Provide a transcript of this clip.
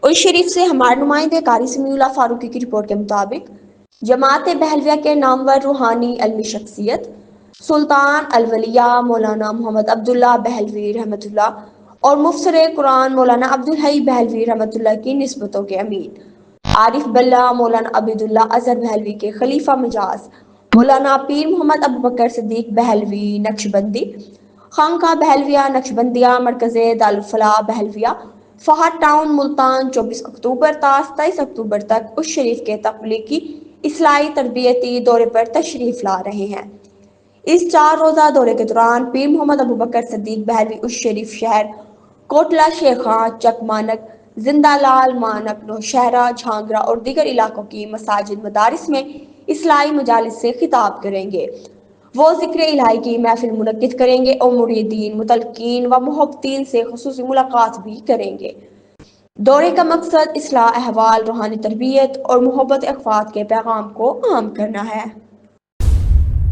اور شریف سے ہمارے نمائندے قاری سمیع اللہ فاروقی کی رپورٹ کے مطابق جماعت بہلویہ کے نامور روحانی علمی شخصیت سلطان الولیاء مولانا محمد عبداللہ بہلوی رحمۃ اللہ اور مفسر قرآن مولانا عبدالحی بہلوی رحمۃ اللہ کی نسبتوں کے امین عارف باللہ مولانا عبید اللہ اظہر بہلوی کے خلیفہ مجاز مولانا پیر محمد ابوبکر صدیق بہلوی نقشبندی خانقاہ بہلویہ نقشبندیہ مرکز دارالفلاح بہلویہ فہد ٹاؤن ملتان 24 اکتوبر تا 27 اکتوبر تک اس شریف کے تخلیقی اصلاحی تربیتی دورے پر تشریف لا رہے ہیں۔ اس 4 روزہ دورے کے دوران پیر محمد ابوبکر صدیق بہلوی اس شریف شہر کوٹلہ شیخاں چک مانک زندہ لال مانک نوشہرہ جھانگرہ اور دیگر علاقوں کی مساجد مدارس میں اصلاحی مجالس سے خطاب کریں گے۔ وہ ذکر الہی کی محفل منعقد کریں گے اور مریدین متعلقین و محبتین سے خصوصی ملاقات بھی کریں گے۔ دورے کا مقصد اصلاح احوال روحانی تربیت اور محبت اخوات کے پیغام کو عام کرنا ہے۔